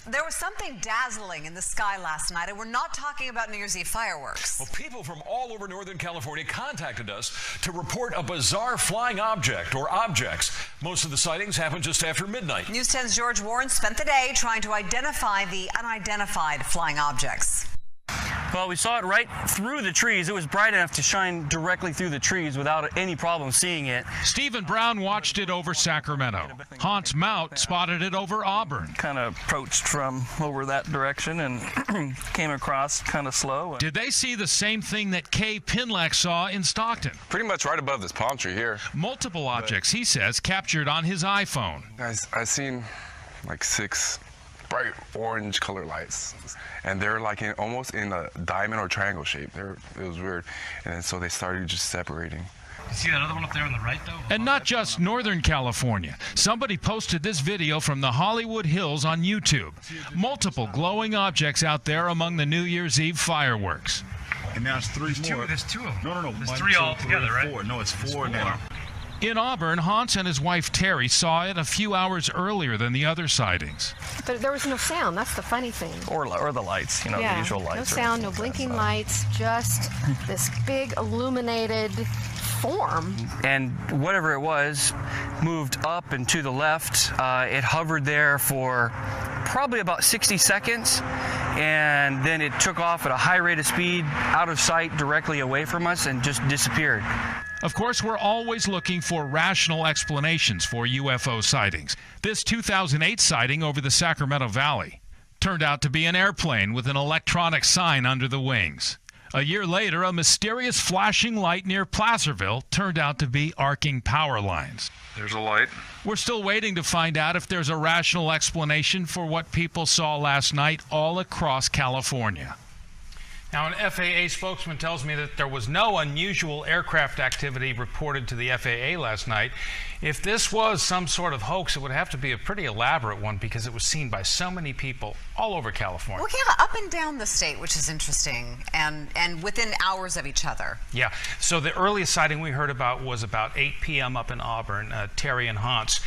There was something dazzling in the sky last night, and we're not talking about New Year's Eve fireworks. Well, people from all over Northern California contacted us to report a bizarre flying object or objects. Most of the sightings happened just after midnight. News 10's George Warren spent the day trying to identify the unidentified flying objects. Well, we saw it right through the trees. It was bright enough to shine directly through the trees without any problem seeing it. Stephen Brown watched it over Sacramento. Hans Mout spotted it over Auburn. Kind of approached from over that direction and came across kind of slow. Did they see the same thing that Kay Pinlack saw in Stockton? Pretty much right above this palm tree here. Multiple objects, he says, captured on his iPhone. Guys, I seen like 6 bright orange color lights, and they're like almost in a diamond or triangle shape. It was weird, and then so they started just separating. You see that other one up there on the right, though? And not just Northern California. Somebody posted this video from the Hollywood Hills on YouTube. Multiple glowing objects out there among the New Year's Eve fireworks. And now it's 3 more. There's 2 of them. No. There's 1, 3 2, all together, 3, right? 4. No, it's 4 now. In Auburn, Hans and his wife Terry saw it a few hours earlier than the other sightings. But there was no sound. That's the funny thing. Or the lights, the usual lights. No sound, no blinking lights, just this big illuminated form. And whatever it was moved up and to the left. It hovered there for probably about 60 seconds, and then it took off at a high rate of speed out of sight directly away from us and just disappeared. Of course, we're always looking for rational explanations for UFO sightings. This 2008 sighting over the Sacramento Valley turned out to be an airplane with an electronic sign under the wings. A year later, a mysterious flashing light near Placerville turned out to be arcing power lines. There's a light. We're still waiting to find out if there's a rational explanation for what people saw last night all across California. Now, an FAA spokesman tells me that there was no unusual aircraft activity reported to the FAA last night. If this was some sort of hoax, it would have to be a pretty elaborate one because it was seen by so many people all over California. Well, yeah, up and down the state, which is interesting, and within hours of each other. Yeah, so the earliest sighting we heard about was about 8 p.m. up in Auburn. Terry and Hans,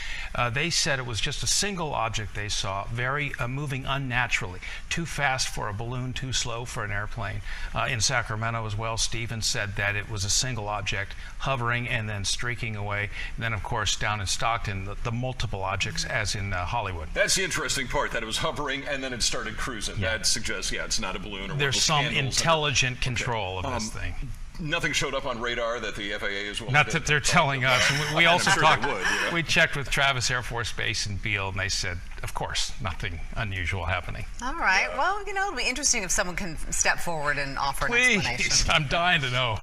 they said it was just a single object they saw, very moving unnaturally, too fast for a balloon, too slow for an airplane. In Sacramento as well, Stephen said that it was a single object hovering and then streaking away. And then, of course, down in Stockton, the multiple objects, as in Hollywood. That's the interesting part, that it was hovering and then it started cruising. Yeah. That suggests, it's not a balloon or there's some intelligent control of this thing. Nothing showed up on radar that the FAA is willing Not to that they're telling us. We also sure talked. would, We checked with Travis Air Force Base and Beale, and they said, of course, nothing unusual happening. All right. Well, it'll be interesting if someone can step forward and offer an explanation. Please, I'm dying to know.